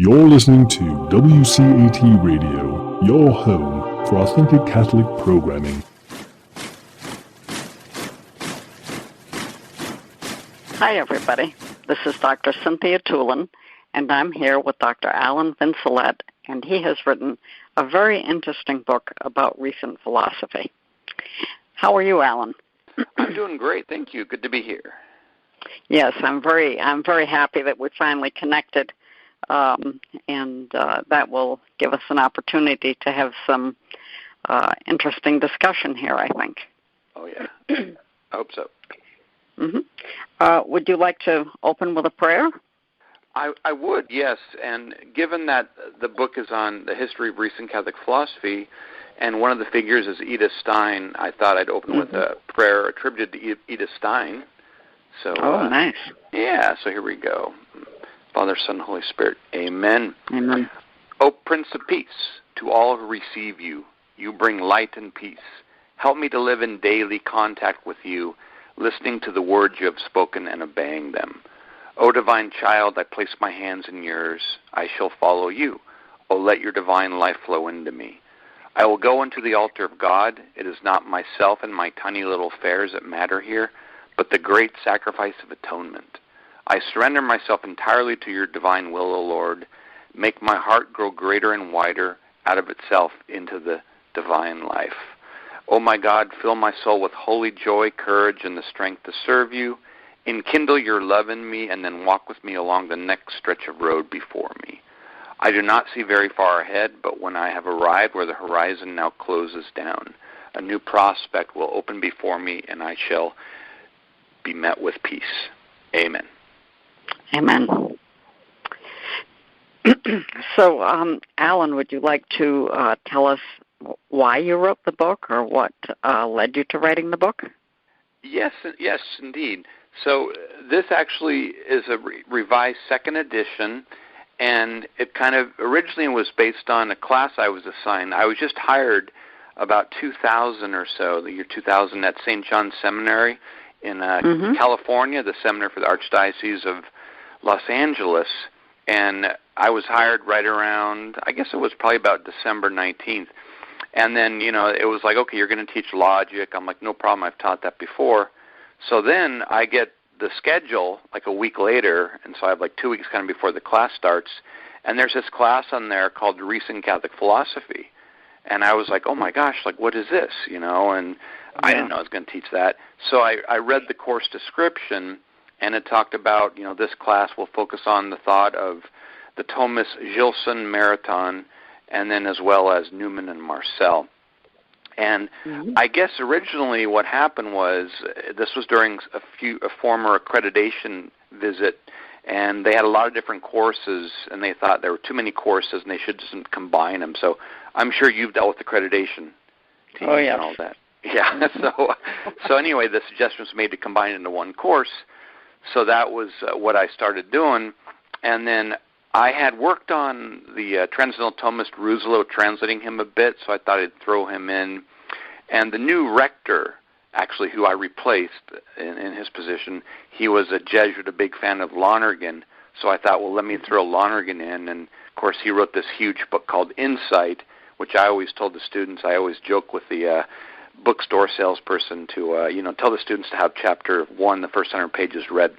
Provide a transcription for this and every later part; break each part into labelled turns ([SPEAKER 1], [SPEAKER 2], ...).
[SPEAKER 1] You're listening to WCAT Radio, your home for authentic Catholic programming.
[SPEAKER 2] Hi, everybody. This is Dr. Cynthia Toolin, and I'm here with Dr. Alan Vincelette, and he has written a very interesting book about recent philosophy. How are you, Alan?
[SPEAKER 3] I'm doing great, thank you. Good to be here.
[SPEAKER 2] Yes, I'm very happy that we finally connected, and that will give us an opportunity to have some interesting discussion here, I think.
[SPEAKER 3] Oh, yeah. I hope so.
[SPEAKER 2] Mm-hmm. Would you like to open with a prayer?
[SPEAKER 3] I would, yes. And given that the book is on the history of recent Catholic philosophy, and one of the figures is Edith Stein, I thought I'd open with a prayer attributed to Edith Stein. So,
[SPEAKER 2] nice.
[SPEAKER 3] Yeah, so here we go. Father, Son, Holy Spirit, amen.
[SPEAKER 2] Amen.
[SPEAKER 3] O Prince of Peace, to all who receive you, you bring light and peace. Help me to live in daily contact with you, listening to the words you have spoken and obeying them. O divine child, I place my hands in yours. I shall follow you. O let your divine life flow into me. I will go into the altar of God. It is not myself and my tiny little affairs that matter here, but the great sacrifice of atonement. I surrender myself entirely to your divine will, O Lord. Make my heart grow greater and wider out of itself into the divine life. O my God, fill my soul with holy joy, courage, and the strength to serve you. Enkindle your love in me, and then walk with me along the next stretch of road before me. I do not see very far ahead, but when I have arrived where the horizon now closes down, a new prospect will open before me, and I shall be met with peace. Amen.
[SPEAKER 2] Amen. So, Alan, would you like to tell us why you wrote the book, or what led you to writing the book?
[SPEAKER 3] Yes, indeed. So this actually is a revised second edition, and it kind of originally was based on a class I was assigned. I was just hired about 2000 or so, the year 2000, at St. John's Seminary in California, the seminary for the Archdiocese of Los Angeles, and I was hired right around, I guess it was probably about December 19th. And then, it was like, okay, you're going to teach logic. I'm like, no problem, I've taught that before. So then I get the schedule like a week later, and so I have like 2 weeks kind of before the class starts, and there's this class on there called Recent Catholic Philosophy. And I was like, oh my gosh, like what is this, and I didn't know I was going to teach that. So I read the course description, and it talked about, this class will focus on the thought of the Thomists Gilson, Marathon, and then as well as Newman and Marcel. And I guess originally what happened was, this was during a former accreditation visit, and they had a lot of different courses, and they thought there were too many courses, and they should just combine them. So I'm sure you've dealt with accreditation teams and all that. Yeah. So anyway, the suggestion was made to combine it into one course. So that was what I started doing, and then I had worked on the Transcendental Thomist Rousselot, translating him a bit, so I thought I'd throw him in. And the new rector, actually, who I replaced in his position, he was a Jesuit, a big fan of Lonergan, so I thought, well, let me throw Lonergan in. And, of course, he wrote this huge book called Insight, which I always told the students, I always joke with the bookstore salesperson to, tell the students to have chapter 1, the first 100 pages read,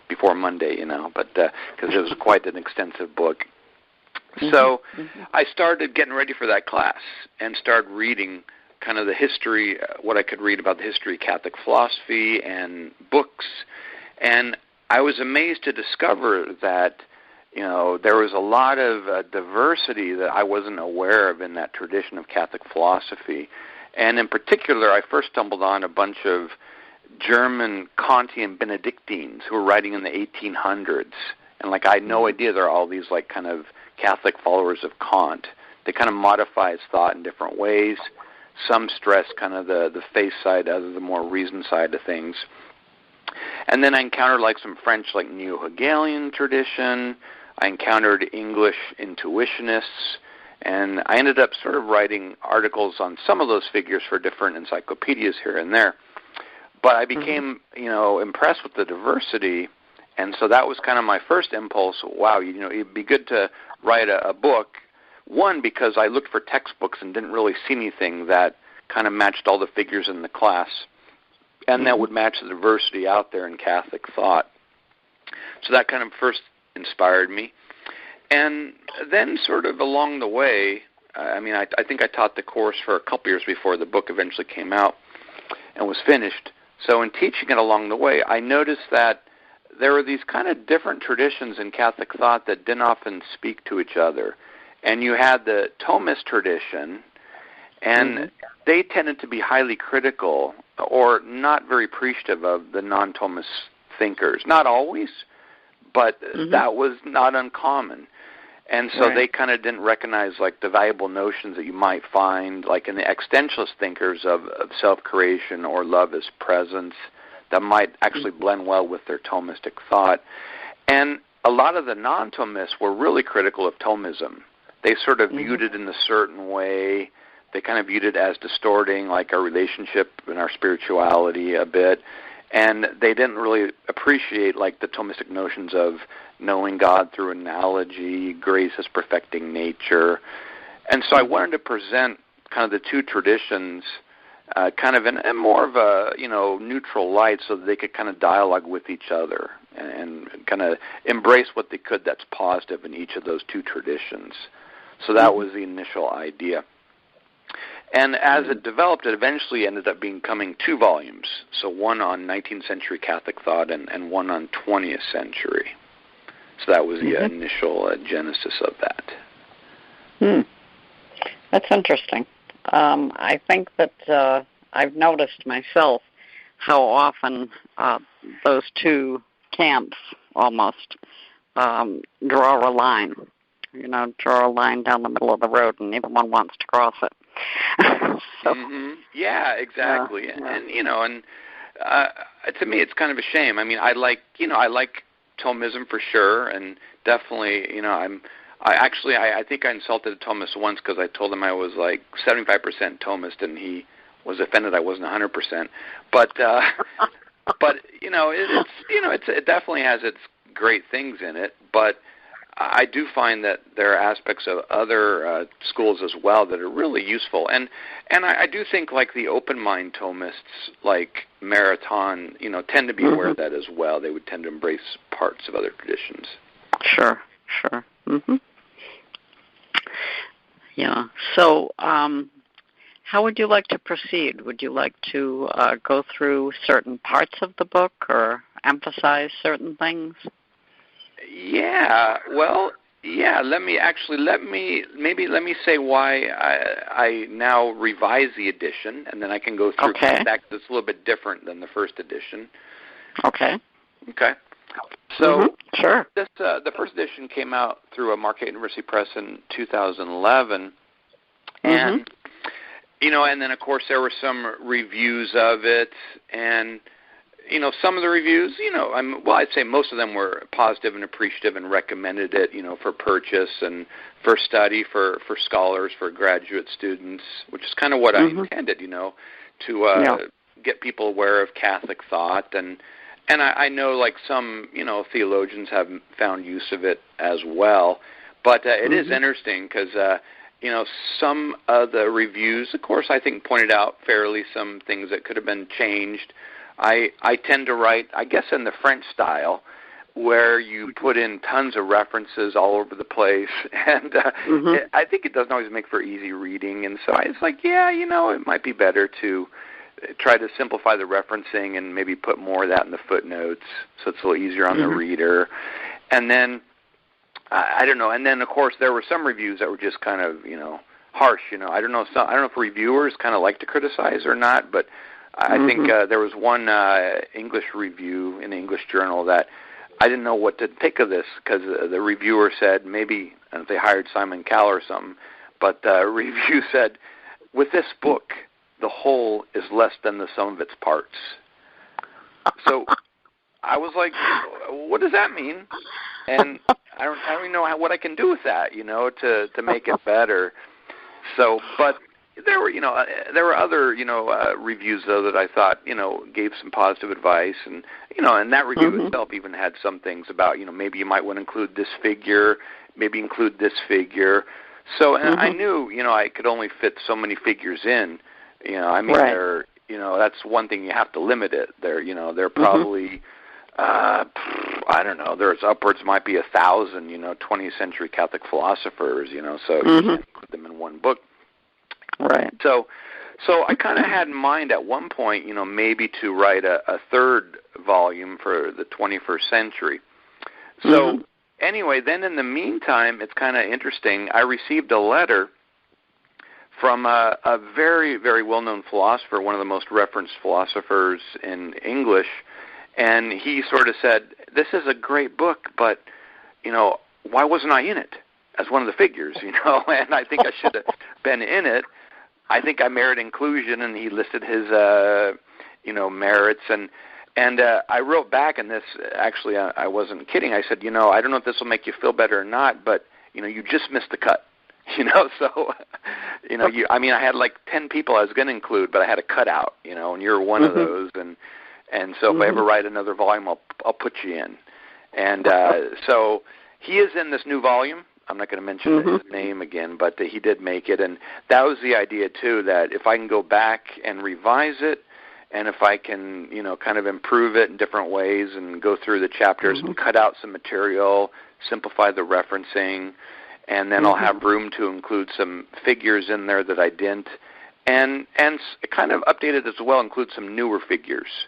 [SPEAKER 3] before Monday, but because it was quite an extensive book. So I started getting ready for that class and started reading kind of the history, what I could read about the history of Catholic philosophy and books. And I was amazed to discover that, there was a lot of diversity that I wasn't aware of in that tradition of Catholic philosophy. And in particular, I first stumbled on a bunch of German Kantian Benedictines who were writing in the 1800s. And, I had no idea there are all these, kind of Catholic followers of Kant. They kind of modify his thought in different ways. Some stress kind of the faith side, other the more reason side of things. And then I encountered, some French, Neo-Hegelian tradition. I encountered English intuitionists. And I ended up sort of writing articles on some of those figures for different encyclopedias here and there. But I became, impressed with the diversity, And so that was kind of my first impulse. Wow, it'd be good to write a book. One, because I looked for textbooks and didn't really see anything that kind of matched all the figures in the class, and that would match the diversity out there in Catholic thought. So that kind of first inspired me. And then sort of along the way, I think I taught the course for a couple years before the book eventually came out and was finished. So in teaching it along the way, I noticed that there were these kind of different traditions in Catholic thought that didn't often speak to each other. And you had the Thomist tradition, and they tended to be highly critical or not very appreciative of the non-Thomist thinkers. Not always, but that was not uncommon. And so they kind of didn't recognize like the valuable notions that you might find like in the existentialist thinkers of self-creation or love as presence that might actually blend well with their Thomistic thought. And a lot of the non-Thomists were really critical of Thomism. They sort of viewed it in a certain way. They kind of viewed it as distorting like our relationship and our spirituality a bit. And they didn't really appreciate like the Thomistic notions of knowing God through analogy, grace as perfecting nature. And so I wanted to present kind of the two traditions kind of in more of a, neutral light so that they could kind of dialogue with each other and kind of embrace what they could that's positive in each of those two traditions. So that was the initial idea. And as it developed, it eventually ended up becoming 2 volumes. So one on 19th century Catholic thought and one on 20th century. So that was the initial genesis of that.
[SPEAKER 2] That's interesting. I think that I've noticed myself how often those two camps almost draw a line. Draw a line down the middle of the road, and neither one wants to cross it.
[SPEAKER 3] Yeah, exactly. And to me, it's kind of a shame. I like Thomism for sure, and definitely, I think I insulted a Thomist once because I told him I was like 75% Thomist, and he was offended I wasn't 100%. But it definitely has its great things in it. But I do find that there are aspects of other schools as well that are really useful, and I do think like the open mind Thomists, like Maritain, tend to be aware of that as well. They would tend to embrace parts of other traditions.
[SPEAKER 2] Sure. Yeah. So, how would you like to proceed? Would you like to go through certain parts of the book or emphasize certain things?
[SPEAKER 3] Yeah, well, let me say why I now revise the edition, and then I can go through that. That's a little bit different than the first edition. Okay. So
[SPEAKER 2] sure.
[SPEAKER 3] This the first edition came out through a Marquette University Press in 2011, and and then of course there were some reviews of it, and some of the reviews, I'd say most of them were positive and appreciative and recommended it, for purchase and for study, for scholars, for graduate students, which is kind of what I intended, to get people aware of Catholic thought. And I know, like, some, theologians have found use of it as well. But it is interesting because, some of the reviews, of course, I think pointed out fairly some things that could have been changed. I tend to write, I guess, in the French style, where you put in tons of references all over the place, and I think it doesn't always make for easy reading, and so it's like, it might be better to try to simplify the referencing and maybe put more of that in the footnotes so it's a little easier on the reader. And then, I don't know, and then, of course, there were some reviews that were just kind of, harsh, I don't know if reviewers kind of like to criticize or not, but I think there was one English review in an English journal that I didn't know what to think of this because the reviewer said, maybe they hired Simon Cowell or something, but the review said, with this book, the whole is less than the sum of its parts. So I was like, what does that mean? And I don't even know what I can do with that, to make it better. So, but there were other, reviews, though, that I thought, gave some positive advice. And, and that review itself even had some things about, maybe you might want to include this figure, maybe include this figure. So, and I knew, I could only fit so many figures in.
[SPEAKER 2] Right.
[SPEAKER 3] That's one thing, you have to limit it. They're probably, I don't know, there's upwards, might be 1,000, 20th century Catholic philosophers, so you can't put them in one book.
[SPEAKER 2] Right.
[SPEAKER 3] So I kind of had in mind at one point, maybe to write a third volume for the 21st century. So anyway, then in the meantime, it's kind of interesting. I received a letter from a very, very well-known philosopher, one of the most referenced philosophers in English, and he sort of said, this is a great book, but, why wasn't I in it as one of the figures, and I think I should have been in it. I think I merit inclusion, and he listed his, merits, and I wrote back, and this, actually, I wasn't kidding. I said, I don't know if this will make you feel better or not, but, you just missed the cut. So, I had like 10 people I was going to include, but I had a cutout, and you're one of those, and so if I ever write another volume, I'll put you in. And so he is in this new volume. I'm not going to mention his name again, but he did make it, and that was the idea too, that if I can go back and revise it, and if I can, kind of improve it in different ways and go through the chapters and cut out some material, simplify the referencing, and then I'll have room to include some figures in there that I didn't, and kind of updated as well, include some newer figures.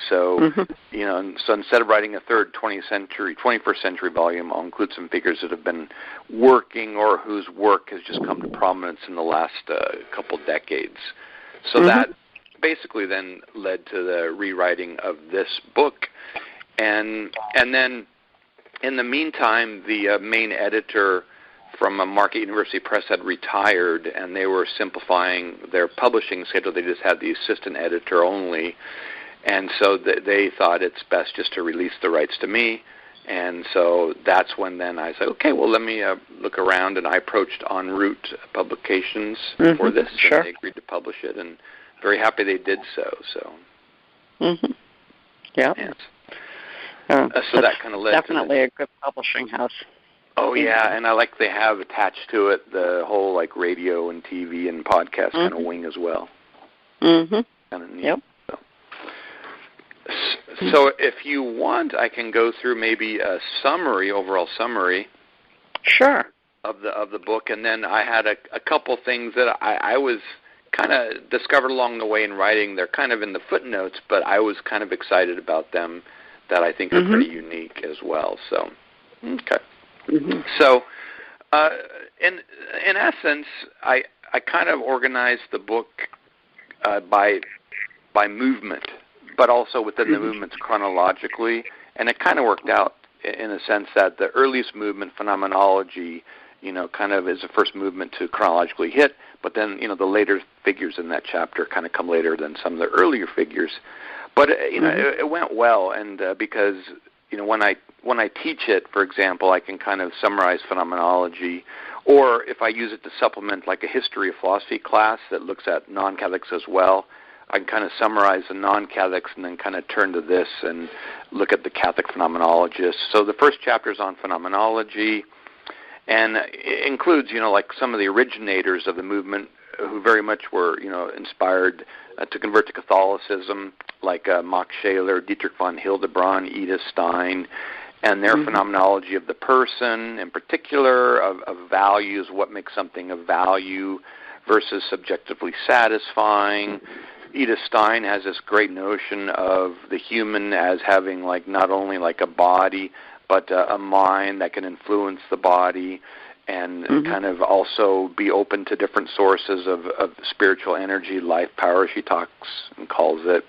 [SPEAKER 3] So, so instead of writing a third 21st century volume, I'll include some figures that have been working or whose work has just come to prominence in the last couple decades. So that basically then led to the rewriting of this book. And then in the meantime, the main editor from Marquette University Press had retired, and they were simplifying their publishing schedule. They just had the assistant editor only, and so they thought it's best just to release the rights to me. And so that's when then I said, okay, well, let me look around, and I approached En route Publications for this, and they agreed to publish it, and very happy they did so.
[SPEAKER 2] Yeah.
[SPEAKER 3] Yes. So that kind of led
[SPEAKER 2] definitely to a good publishing house.
[SPEAKER 3] Oh, yeah, and I like they have attached to it the whole, like, radio and TV and podcast kind of wing as well. Kind of neat.
[SPEAKER 2] Yep.
[SPEAKER 3] So if you want, I can go through maybe a overall summary.
[SPEAKER 2] Sure.
[SPEAKER 3] Of the book, and then I had a couple things that I was kind of discovered along the way in writing. They're kind of in the footnotes, but I was kind of excited about them that I think are pretty unique as well. So, okay. So, in essence, I kind of organized the book by movement, but also within the movements chronologically, and it kind of worked out in a sense that the earliest movement, phenomenology, kind of is the first movement to chronologically hit, but then, the later figures in that chapter kind of come later than some of the earlier figures. But, it went well, and because, when I teach it, for example, I can kind of summarize phenomenology, or if I use it to supplement like a history of philosophy class that looks at non-Catholics as well, I can kind of summarize the non-Catholics and then kind of turn to this and look at the Catholic phenomenologists. So the first chapter is on phenomenology, and it includes, like some of the originators of the movement who very much were, inspired to convert to Catholicism, like Max Scheler, Dietrich von Hildebrand, Edith Stein, and their phenomenology of the person, in particular, of values, what makes something of value versus subjectively satisfying. Edith Stein has this great notion of the human as having like not only like a body, but a mind that can influence the body and kind of also be open to different sources of spiritual energy, life power, she talks and calls it.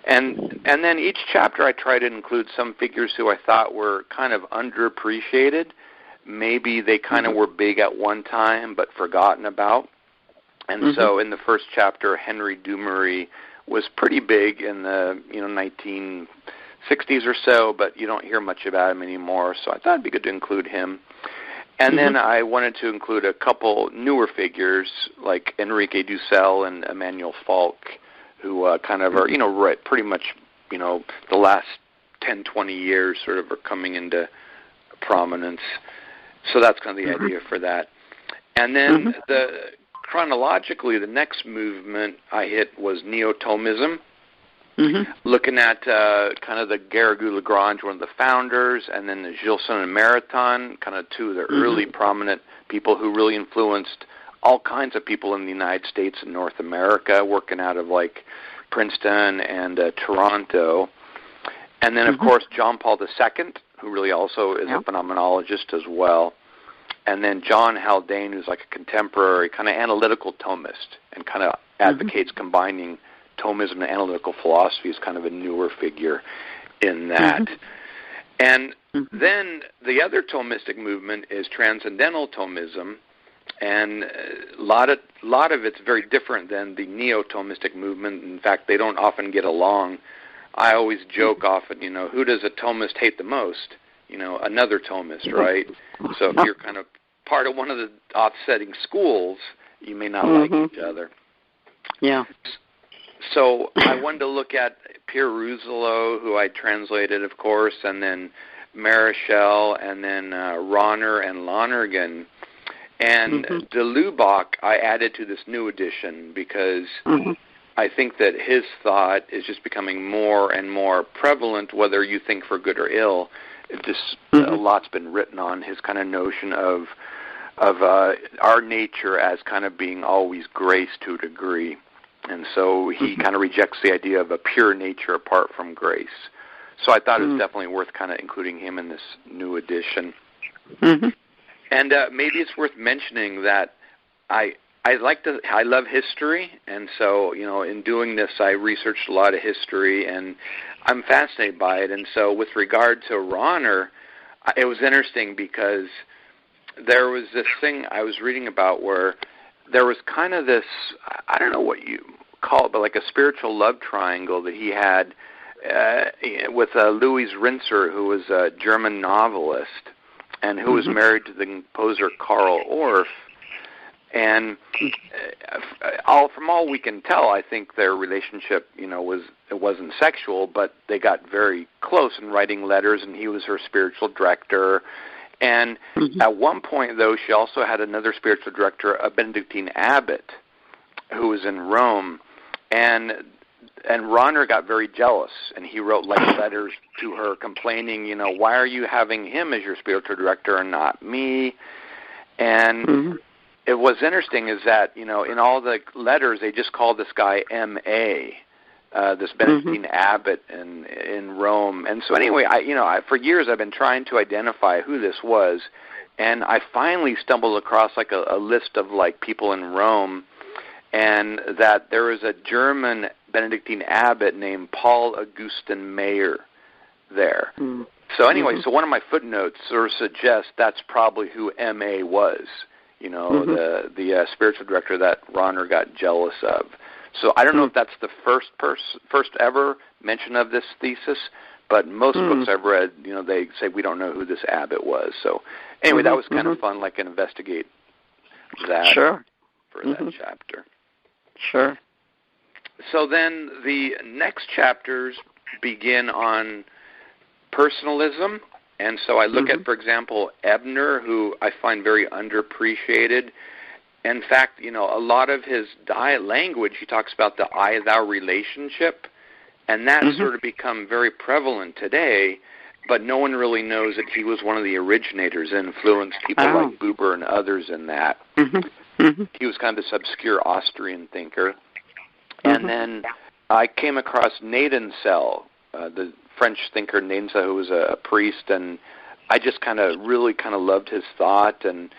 [SPEAKER 3] And then each chapter I try to include some figures who I thought were kind of underappreciated. Maybe they kind of were big at one time but forgotten about. And so in the first chapter, Henry Dumery was pretty big in the 1960s or so, but you don't hear much about him anymore. So I thought it'd be good to include him. And then I wanted to include a couple newer figures like Enrique Dussel and Emmanuel Falk, who kind of are, right, pretty much, the last 10, 20 years sort of are coming into prominence. So that's kind of the idea for that. And then chronologically, the next movement I hit was Neo-Thomism, looking at kind of the Garrigou-Lagrange, one of the founders, and then the Gilson and Marathon, kind of two of the early prominent people who really influenced all kinds of people in the United States and North America, working out of like Princeton and Toronto. And then, of course, John Paul II, who really also is a phenomenologist as well. And then John Haldane, who's like a contemporary kind of analytical Thomist and kind of advocates combining Thomism and analytical philosophy, is kind of a newer figure in that. And then the other Thomistic movement is Transcendental Thomism, and a lot of it's very different than the Neo-Thomistic movement. In fact, they don't often get along. I always joke often, who does a Thomist hate the most? Another Thomist, right? So if you're kind of part of one of the offsetting schools, you may not like each other.
[SPEAKER 2] Yeah.
[SPEAKER 3] So I wanted to look at Pierre Rousselot, who I translated, of course, and then Marichal, and then Ronner and Lonergan. And de Lubac I added to this new edition because I think that his thought is just becoming more and more prevalent, whether you think for good or ill. A lot's been written on his kind of notion of our nature as kind of being always grace to a degree. And so he kind of rejects the idea of a pure nature apart from grace. So I thought it was definitely worth kind of including him in this new edition. And maybe it's worth mentioning that I love history, and so, in doing this, I researched a lot of history, and I'm fascinated by it. And so with regard to Ronner, it was interesting because there was this thing I was reading about where there was kind of this, I don't know what you call it, but like a spiritual love triangle that he had with Louise Rinser, who was a German novelist and who was married to the composer Karl Orff. And from all we can tell, I think their relationship, it wasn't sexual, but they got very close in writing letters, and he was her spiritual director. And at one point, though, she also had another spiritual director, a Benedictine abbot, who was in Rome. And Ronner got very jealous, and he wrote letters to her complaining, why are you having him as your spiritual director and not me? And it was interesting is that, in all the letters, they just called this guy M.A., this Benedictine abbot in Rome. And so anyway, for years I've been trying to identify who this was, and I finally stumbled across like a list of like people in Rome, and that there was a German Benedictine abbot named Paul Augustin Mayer there. So anyway, so one of my footnotes sort of suggests that's probably who M.A. was, the spiritual director that Ronner got jealous of. So I don't know if that's the first ever mention of this thesis, but most books I've read, they say we don't know who this abbot was. So anyway, that was kind of fun, like investigate that for that chapter.
[SPEAKER 2] Sure.
[SPEAKER 3] So then the next chapters begin on personalism. And so I look at, for example, Ebner, who I find very underappreciated. In fact, a lot of his language, he talks about the I-thou relationship, and that's sort of become very prevalent today, but no one really knows that he was one of the originators and influenced people like Buber and others in that. He was kind of this obscure Austrian thinker. And then I came across Nadenzell, the French thinker Nadenzell, who was a priest, and I just really loved his thought. And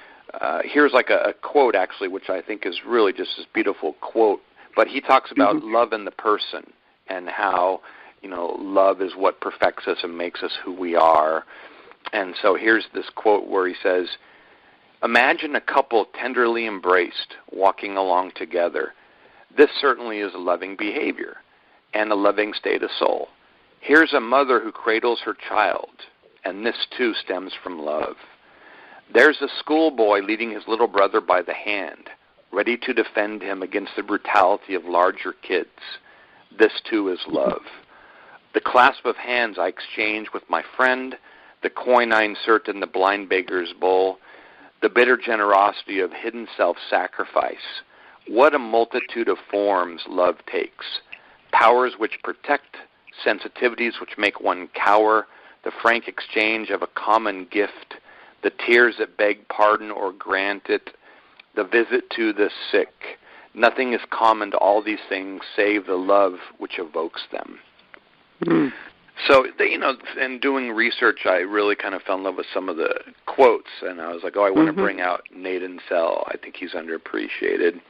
[SPEAKER 3] here's like a quote, actually, which I think is really just this beautiful quote. But he talks about love in the person and how, love is what perfects us and makes us who we are. And so here's this quote where he says, "Imagine a couple tenderly embraced, walking along together. This certainly is a loving behavior and a loving state of soul. Here's a mother who cradles her child, and this too stems from love. There's a schoolboy leading his little brother by the hand, ready to defend him against the brutality of larger kids. This, too, is love. The clasp of hands I exchange with my friend, the coin I insert in the blind beggar's bowl, the bitter generosity of hidden self-sacrifice. What a multitude of forms love takes. Powers which protect, sensitivities which make one cower, the frank exchange of a common gift, the tears that beg pardon or grant it, the visit to the sick. Nothing is common to all these things save the love which evokes them. Mm. So, in doing research, I really kind of fell in love with some of the quotes, and I was like, I want to bring out Nathan Sell. I think he's underappreciated.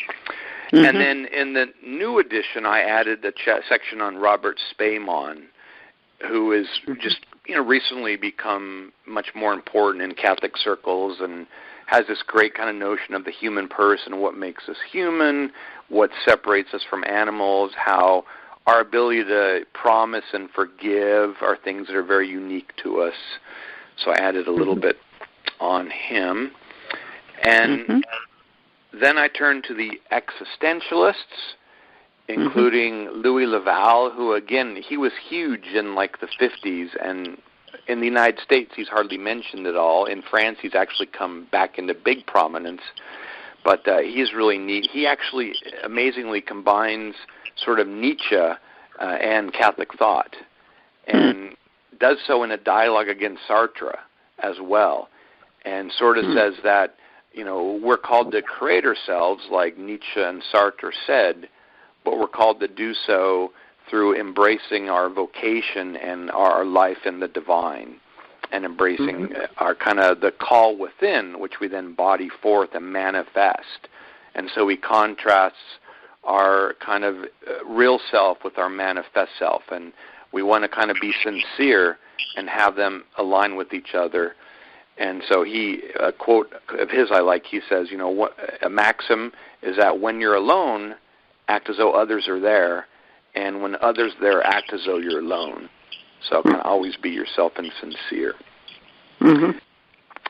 [SPEAKER 3] Mm-hmm. And then in the new edition, I added the section on Robert Spayman, who is just, recently become much more important in Catholic circles and has this great kind of notion of the human person, what makes us human, what separates us from animals, how our ability to promise and forgive are things that are very unique to us. So I added a little bit on him. And then I turned to the existentialists, including Louis Laval, who, again, he was huge in like the 50s, and in the United States he's hardly mentioned at all. In France he's actually come back into big prominence, but he's really neat. He actually amazingly combines sort of Nietzsche and Catholic thought, and does so in a dialogue against Sartre as well, and sort of says that, we're called to create ourselves like Nietzsche and Sartre said, but we're called to do so through embracing our vocation and our life in the divine, and embracing our kind of the call within, which we then body forth and manifest. And so he contrasts our kind of real self with our manifest self, and we want to kind of be sincere and have them align with each other. And so a quote of his I like, he says, a maxim is that when you're alone, act as though others are there, and when others are there, act as though you're alone. So kind of always be yourself and sincere.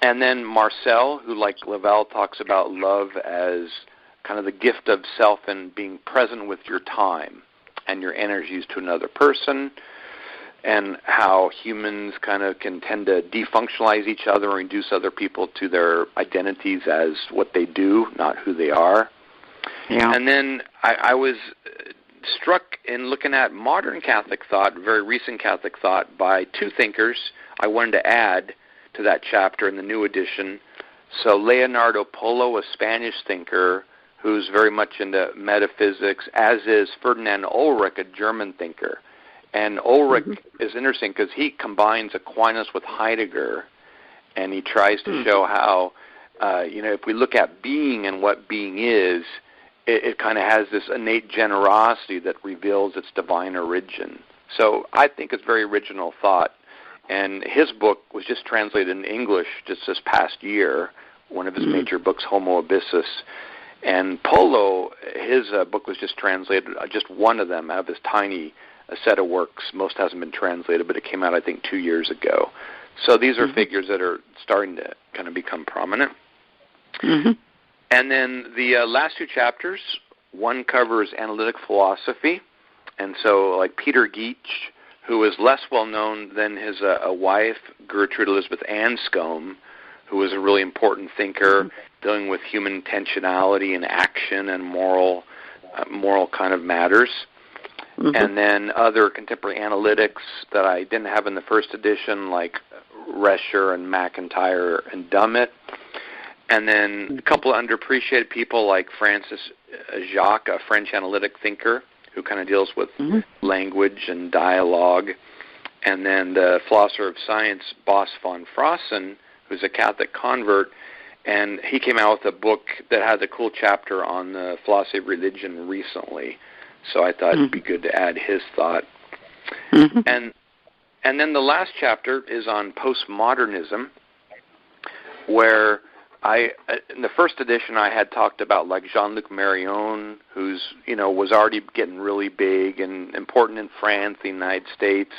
[SPEAKER 3] And then Marcel, who like Laval talks about love as kind of the gift of self and being present with your time and your energies to another person, and how humans kind of can tend to defunctionalize each other and reduce other people to their identities as what they do, not who they are. Yeah. And then I was struck in looking at modern Catholic thought, very recent Catholic thought, by two thinkers I wanted to add to that chapter in the new edition. So Leonardo Polo, a Spanish thinker who's very much into metaphysics, as is Ferdinand Ulrich, a German thinker. And Ulrich is interesting because he combines Aquinas with Heidegger, and he tries to show how, if we look at being and what being is, it kind of has this innate generosity that reveals its divine origin. So I think it's very original thought. And his book was just translated in English just this past year, one of his major books, Homo Abyssus. And Polo, his book was just translated, just one of them out of his tiny set of works. Most hasn't been translated, but it came out, I think, 2 years ago. So these are figures that are starting to kind of become prominent. And then the last two chapters, one covers analytic philosophy. And so like Peter Geach, who is less well-known than his wife, Gertrude Elizabeth Anscombe, who was a really important thinker dealing with human intentionality and action and moral kind of matters. And then other contemporary analytics that I didn't have in the first edition, like Rescher and McIntyre and Dummett. And then a couple of underappreciated people like Francis Jacques, a French analytic thinker who kind of deals with language and dialogue. And then the philosopher of science, Bos von Frossen, who's a Catholic convert. And he came out with a book that has a cool chapter on the philosophy of religion recently. So I thought it'd be good to add his thought. And then the last chapter is on postmodernism, where in the first edition I had talked about like Jean-Luc Marion, who's, was already getting really big and important in France, the United States.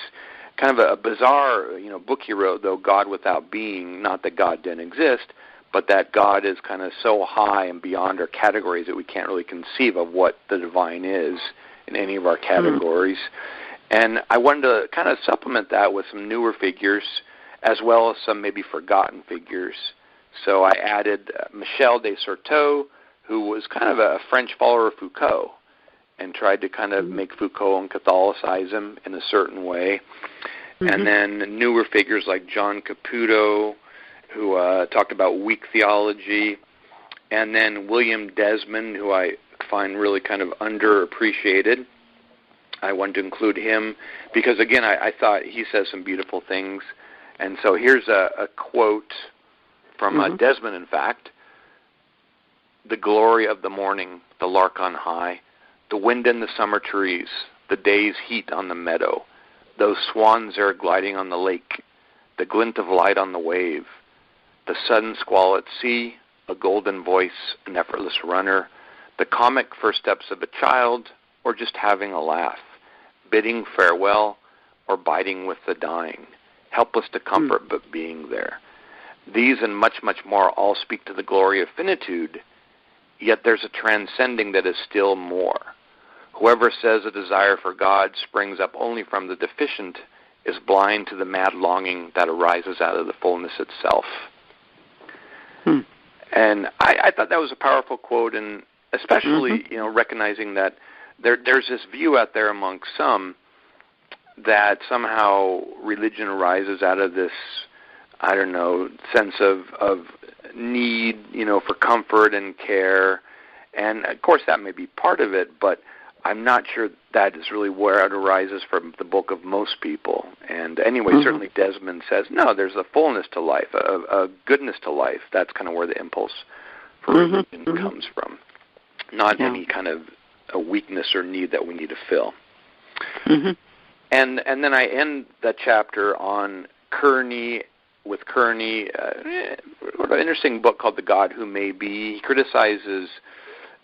[SPEAKER 3] Kind of a bizarre, book he wrote, though, God Without Being, not that God didn't exist, but that God is kind of so high and beyond our categories that we can't really conceive of what the divine is in any of our categories. And I wanted to kind of supplement that with some newer figures as well as some maybe forgotten figures. So I added Michel de Certeau, who was kind of a French follower of Foucault and tried to kind of make Foucault and Catholicize him in a certain way. And then newer figures like John Caputo, who talked about weak theology, and then William Desmond, who I find really kind of underappreciated. I wanted to include him because, again, I thought he says some beautiful things. And so here's a quote from Desmond, in fact. "The glory of the morning, the lark on high, the wind in the summer trees, the day's heat on the meadow, those swans there gliding on the lake, the glint of light on the wave, the sudden squall at sea, a golden voice, an effortless runner, the comic first steps of a child, or just having a laugh, bidding farewell or biting with the dying, helpless to comfort but being there. These and much, much more all speak to the glory of finitude, yet there's a transcending that is still more. Whoever says a desire for God springs up only from the deficient is blind to the mad longing that arises out of the fullness itself." And I thought that was a powerful quote, and especially recognizing that there's this view out there among some that somehow religion arises out of this, I don't know, sense of need, for comfort and care. And, of course, that may be part of it, but I'm not sure that is really where it arises from the bulk of most people. And anyway, certainly Desmond says, no, there's a fullness to life, a goodness to life. That's kind of where the impulse for religion comes from, not any kind of a weakness or need that we need to fill. And then I end that chapter on Kearney, with Kearney, an interesting book called The God Who May Be. He criticizes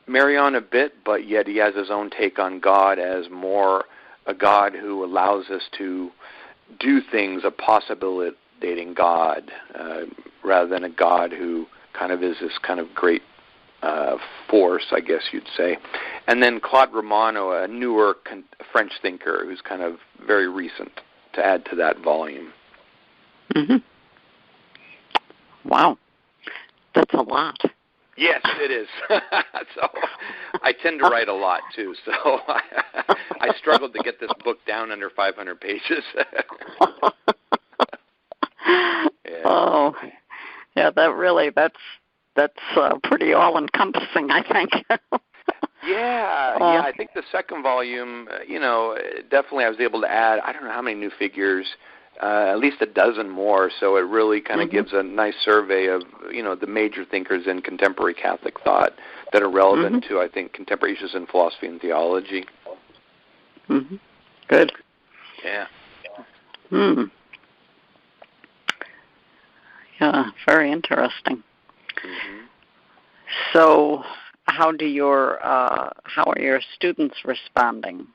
[SPEAKER 3] Marion a bit, but yet he has his own take on God as more a God who allows us to do things, a possibilitating God, rather than a God who kind of is this kind of great force, I guess you'd say. And then Claude Romano, a newer French thinker who's kind of very recent, to add to that volume.
[SPEAKER 2] Wow. That's a lot.
[SPEAKER 3] Yes, it is. So I tend to write a lot, too. So I struggled to get this book down under 500 pages.
[SPEAKER 2] Oh, yeah, that's pretty all-encompassing, I think.
[SPEAKER 3] Yeah, I think the second volume, definitely I was able to add, I don't know how many new figures, at least a dozen more, so it really kind of gives a nice survey of, the major thinkers in contemporary Catholic thought that are relevant to, I think, contemporary issues in philosophy and theology.
[SPEAKER 2] Good.
[SPEAKER 3] Yeah.
[SPEAKER 2] Yeah, very interesting. So how are your students responding?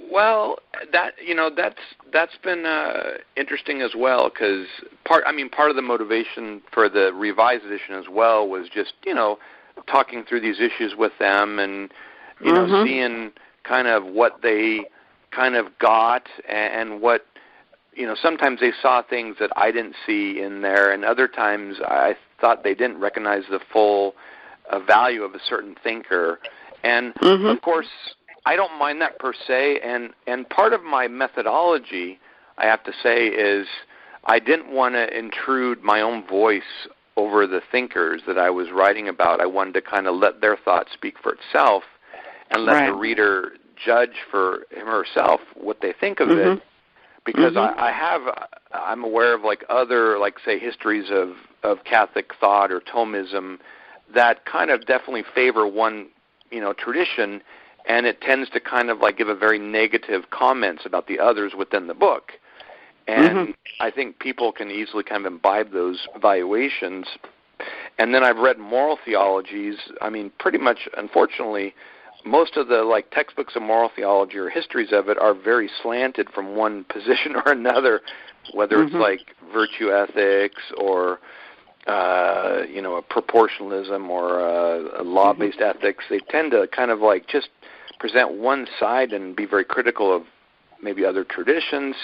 [SPEAKER 3] Well, that's been interesting as well, because part of the motivation for the revised edition as well was just talking through these issues with them and seeing kind of what they kind of got and what sometimes they saw things that I didn't see in there, and other times I thought they didn't recognize the full value of a certain thinker. And of course, I don't mind that per se, and part of my methodology, I have to say, is I didn't want to intrude my own voice over the thinkers that I was writing about. I wanted to kind of let their thought speak for itself and let the reader judge for him or herself what they think of it, because I'm aware of other, say, histories of Catholic thought or Thomism that kind of definitely favor one, tradition, and it tends to kind of give a very negative comments about the others within the book. And I think people can easily kind of imbibe those evaluations. And then I've read moral theologies. Pretty much, unfortunately, most of the textbooks of moral theology or histories of it are very slanted from one position or another, whether it's virtue ethics or a proportionalism or a law-based ethics. They tend to kind of like just present one side and be very critical of maybe other traditions.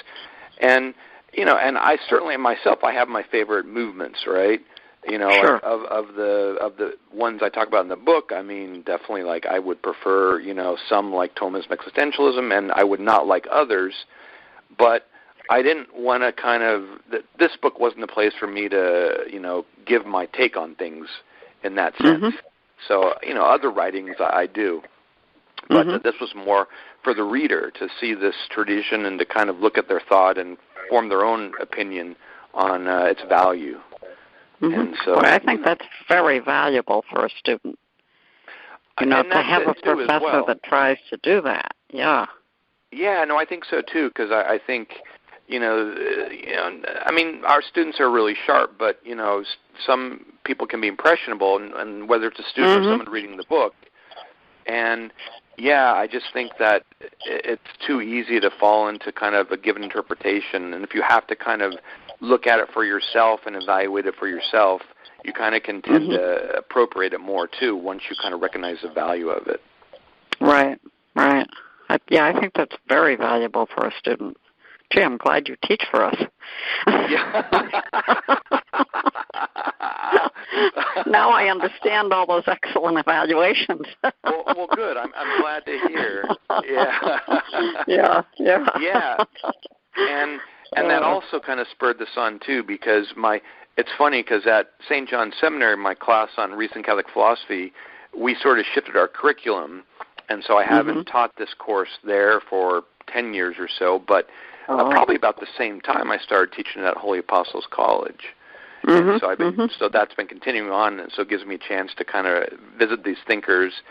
[SPEAKER 3] And, and I certainly myself, I have my favorite movements, right?
[SPEAKER 2] Sure.
[SPEAKER 3] Like of the ones I talk about in the book, I mean, definitely like I would prefer, some like Thomism, existentialism, and I would not like others. But I didn't want to this book wasn't the place for me to, give my take on things in that sense. So, other writings I do. But this was more for the reader to see this tradition and to kind of look at their thought and form their own opinion on its value. And so,
[SPEAKER 2] I think that's very valuable for a student. To have a professor that tries to do that. Yeah.
[SPEAKER 3] Yeah, no, I think so too, because I think, I mean, our students are really sharp, but, some people can be impressionable, and whether it's a student or someone reading the book. And, yeah, I just think that it's too easy to fall into kind of a given interpretation, and if you have to kind of look at it for yourself and evaluate it for yourself, you kind of can tend to appropriate it more, too, once you kind of recognize the value of it.
[SPEAKER 2] Right. I think that's very valuable for a student. Gee, I'm glad you teach for us.
[SPEAKER 3] Yeah.
[SPEAKER 2] Now I understand all those excellent evaluations.
[SPEAKER 3] well, good. I'm glad to hear. Yeah.
[SPEAKER 2] Yeah.
[SPEAKER 3] And that also kind of spurred this on too, because it's funny because at St. John's Seminary, my class on recent Catholic philosophy, we sort of shifted our curriculum, and so I haven't taught this course there for 10 years or so, but probably about the same time I started teaching at Holy Apostles College. And so so that's been continuing on, and so it gives me a chance to kind of visit these thinkers.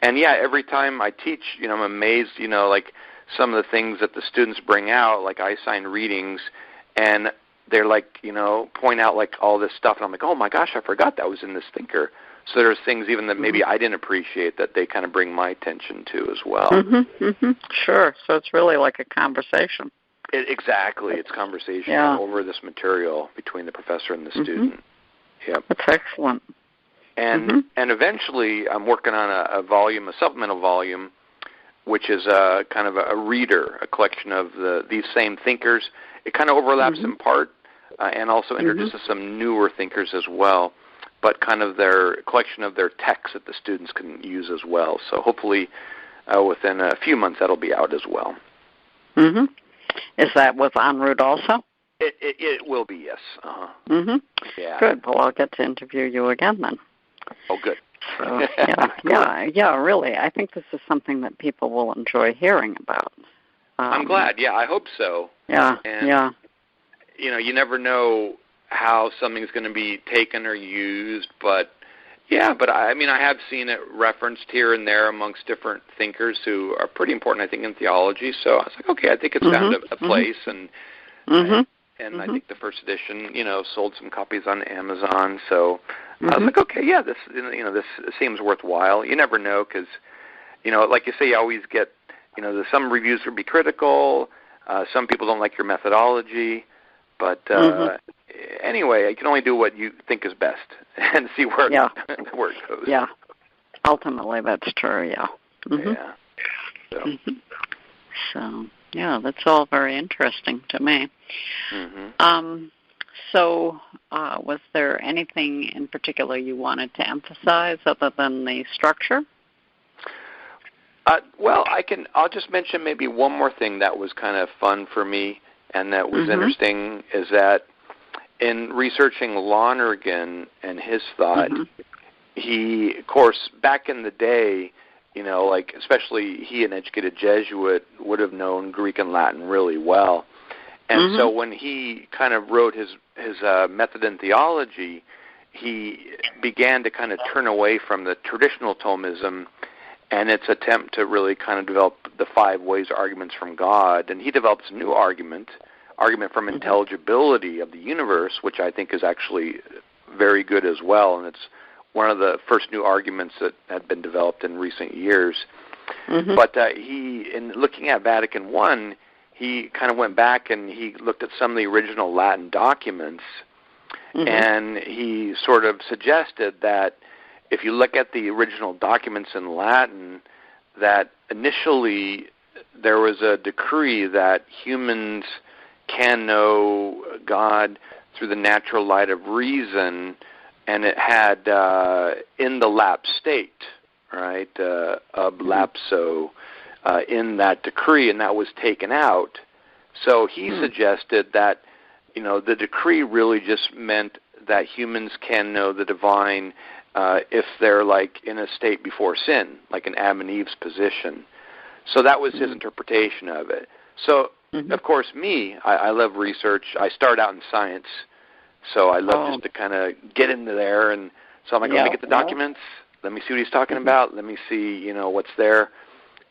[SPEAKER 3] And yeah, every time I teach, I'm amazed, like some of the things that the students bring out, like I assign readings, and they're like, point out like all this stuff, and I'm like, oh my gosh, I forgot that was in this thinker. So there's things even that maybe I didn't appreciate that they kind of bring my attention to as well.
[SPEAKER 2] Sure. So it's really like a conversation.
[SPEAKER 3] Exactly. It's conversation over this material between the professor and the student. Yep.
[SPEAKER 2] That's excellent.
[SPEAKER 3] And eventually I'm working on a supplemental volume, which is kind of a reader, a collection of these same thinkers. It kind of overlaps in part and also introduces some newer thinkers as well, but kind of their collection of their texts that the students can use as well. So hopefully within a few months that'll be out as well.
[SPEAKER 2] Is that with En route also?
[SPEAKER 3] It will be, yes. Yeah.
[SPEAKER 2] Good. Well, I'll get to interview you again then.
[SPEAKER 3] Oh, good.
[SPEAKER 2] So, really. I think this is something that people will enjoy hearing about.
[SPEAKER 3] I'm glad. Yeah, I hope so.
[SPEAKER 2] Yeah,
[SPEAKER 3] and, you never know how something's going to be taken or used, but I mean, I have seen it referenced here and there amongst different thinkers who are pretty important, I think, in theology. So I was like, okay, I think it's found a place, and I think the first edition, sold some copies on Amazon. So I was like, okay, yeah, this seems worthwhile. You never know because, like you say, you always get, some reviews will be critical. Some people don't like your methodology, but anyway, you can only do what you think is best and see where where it goes.
[SPEAKER 2] Yeah, ultimately that's true. Yeah.
[SPEAKER 3] Yeah.
[SPEAKER 2] So that's all very interesting to me. So, was there anything in particular you wanted to emphasize other than the structure?
[SPEAKER 3] Well, I'll just mention maybe one more thing that was kind of fun for me and that was interesting is that in researching Lonergan and his thought, he, of course, back in the day, like especially he, an educated Jesuit, would have known Greek and Latin really well. And so when he kind of wrote his method in theology, he began to kind of turn away from the traditional Thomism and its attempt to really kind of develop the 5 ways arguments from God. And he develops a new argument from intelligibility of the universe, which I think is actually very good as well. And it's one of the first new arguments that had been developed in recent years. But he, in looking at Vatican I, he kind of went back and he looked at some of the original Latin documents, And he sort of suggested that if you look at the original documents in Latin, that initially there was a decree that humans can know God through the natural light of reason, and it had in the lapse state, right, ab lapso, in that decree, and that was taken out. So he suggested that, the decree really just meant that humans can know the divine if they're like in a state before sin, like in Adam and Eve's position. So that was his interpretation of it. So, of course, I love research. I started out in science, so I love just to kind of get into there. And so I'm like, let me get the documents. Let me see what he's talking about. Let me see, what's there.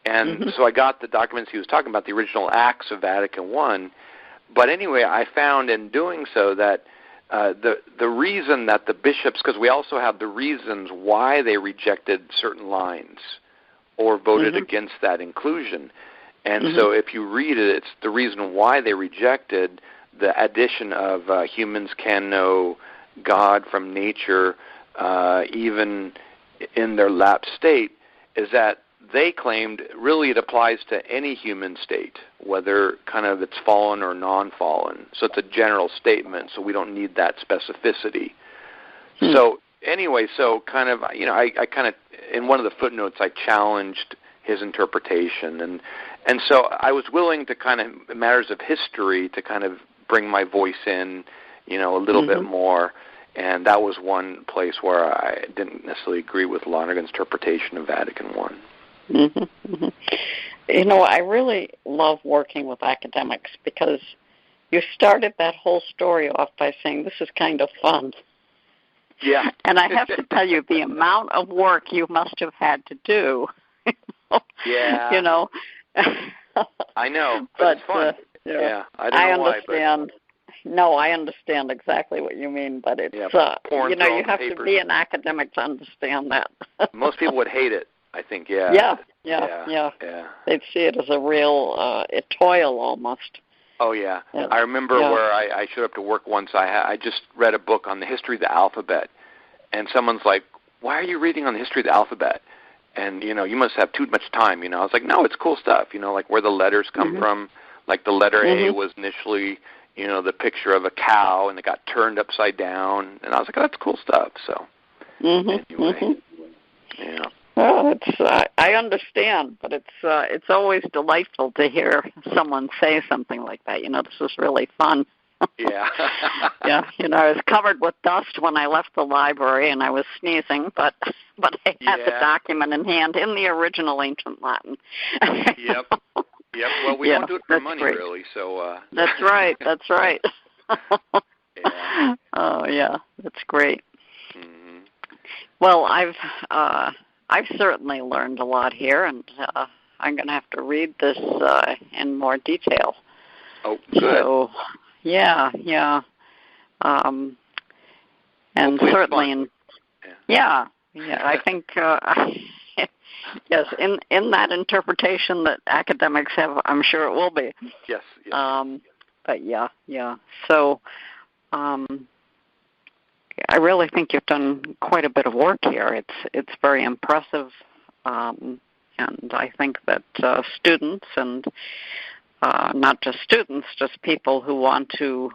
[SPEAKER 3] And so I got the documents he was talking about, the original Acts of Vatican I. But anyway, I found in doing so that the reason that the bishops, because we also have the reasons why they rejected certain lines or voted against that inclusion. And so if you read it, it's the reason why they rejected the addition of humans can know God from nature even in their lapsed state, is that they claimed really it applies to any human state, whether kind of it's fallen or non-fallen. So it's a general statement, so we don't need that specificity. So anyway, so kind of, I kind of, in one of the footnotes, I challenged his interpretation. And so I was willing to kind of, in matters of history, to kind of bring my voice in, a little bit more. And that was one place where I didn't necessarily agree with Lonergan's interpretation of Vatican I.
[SPEAKER 2] I really love working with academics because you started that whole story off by saying this is kind of fun.
[SPEAKER 3] Yeah.
[SPEAKER 2] And I have to tell you, the amount of work you must have had to do.
[SPEAKER 3] Yeah. I know, but it's fun. I don't know
[SPEAKER 2] understand.
[SPEAKER 3] Why,
[SPEAKER 2] No, I understand exactly what you mean, but it's, you have to be an academic to understand that.
[SPEAKER 3] Most people would hate it, I think, Yeah.
[SPEAKER 2] They'd see it as a real a toil almost.
[SPEAKER 3] Oh, yeah. I remember where I showed up to work once. I just read a book on the history of the alphabet, and someone's like, why are you reading on the history of the alphabet? And, you must have too much time, I was like, no, it's cool stuff, like where the letters come from. Like the letter A was initially, the picture of a cow, and it got turned upside down. And I was like, oh, that's cool stuff. So, anyway, yeah.
[SPEAKER 2] Well, I understand, but it's always delightful to hear someone say something like that. This is really fun.
[SPEAKER 3] Yeah.
[SPEAKER 2] Yeah, I was covered with dust when I left the library, and I was sneezing, but I had the document in hand in the original ancient Latin.
[SPEAKER 3] Yep. Well, we don't do it for money, great. Really. So.
[SPEAKER 2] That's right.
[SPEAKER 3] Yeah.
[SPEAKER 2] Oh, yeah, that's great. Well, I've certainly learned a lot here, and I'm going to have to read this in more detail.
[SPEAKER 3] Oh, good.
[SPEAKER 2] So, yeah. And certainly, I think, yes, in that interpretation that academics have, I'm sure it will be.
[SPEAKER 3] Yes.
[SPEAKER 2] But yeah. So, I really think you've done quite a bit of work here. It's very impressive, and I think that students and not just students, just people who want to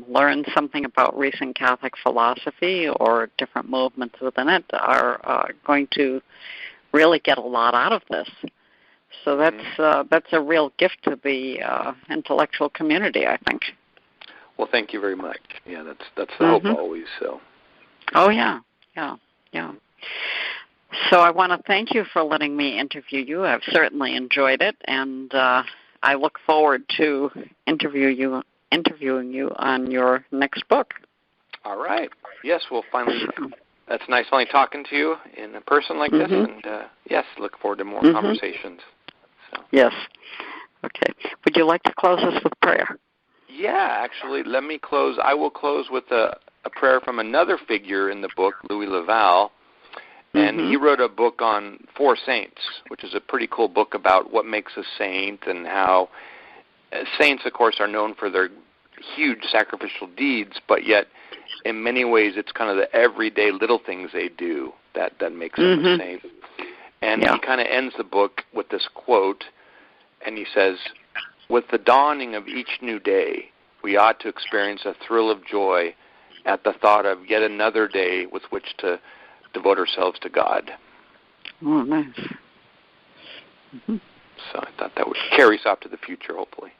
[SPEAKER 2] learn something about recent Catholic philosophy or different movements within it are going to really get a lot out of this. So that's a real gift to the intellectual community, I think.
[SPEAKER 3] Well, thank you very much. Yeah, that's the hope always. So.
[SPEAKER 2] Oh yeah. So I want to thank you for letting me interview you. I've certainly enjoyed it, and I look forward to interviewing you on your next book.
[SPEAKER 3] All right. Yes, we'll finally. That's nice finally talking to you in a person like this, and yes, look forward to more conversations. So.
[SPEAKER 2] Yes. Okay. Would you like to close us with prayer?
[SPEAKER 3] Yeah, actually, let me close. I will close with a prayer from another figure in the book, Louis Laval, and he wrote a book on 4 saints, which is a pretty cool book about what makes a saint and how saints, of course, are known for their huge sacrificial deeds, but yet in many ways it's kind of the everyday little things they do that makes them a saint. And he kind of ends the book with this quote, and he says, "With the dawning of each new day, we ought to experience a thrill of joy at the thought of yet another day with which to devote ourselves to God."
[SPEAKER 2] Oh, nice.
[SPEAKER 3] So I thought that would carry us off to the future, hopefully.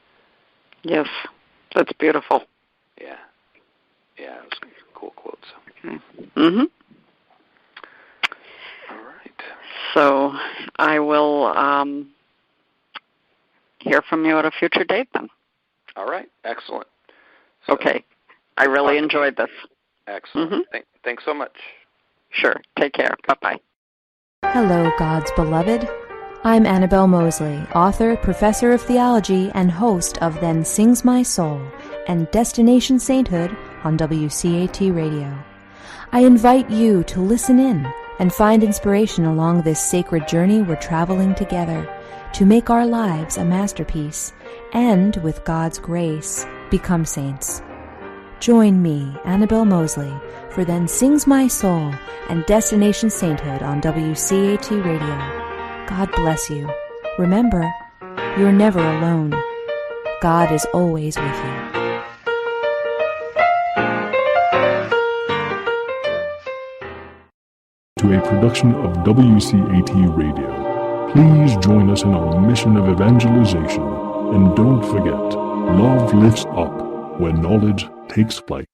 [SPEAKER 2] Yes, that's beautiful.
[SPEAKER 3] Yeah. Yeah, it was a cool quote. So.
[SPEAKER 2] Okay.
[SPEAKER 3] All right.
[SPEAKER 2] So I will hear from you at a future date then.
[SPEAKER 3] All right. Excellent. So,
[SPEAKER 2] okay. I really enjoyed this.
[SPEAKER 3] Excellent. Thanks so much.
[SPEAKER 2] Sure. Take care. Bye-bye.
[SPEAKER 4] Hello, God's beloved. I'm Annabelle Mosley, author, professor of theology, and host of Then Sings My Soul and Destination Sainthood on WCAT Radio. I invite you to listen in and find inspiration along this sacred journey we're traveling together to make our lives a masterpiece and, with God's grace, become saints. Join me, Annabelle Mosley, for Then Sings My Soul and Destination Sainthood on WCAT Radio. God bless you. Remember, you're never alone. God is always with you.
[SPEAKER 1] To a production of WCAT Radio. Please join us in our mission of evangelization. And don't forget, love lifts up when knowledge takes flight.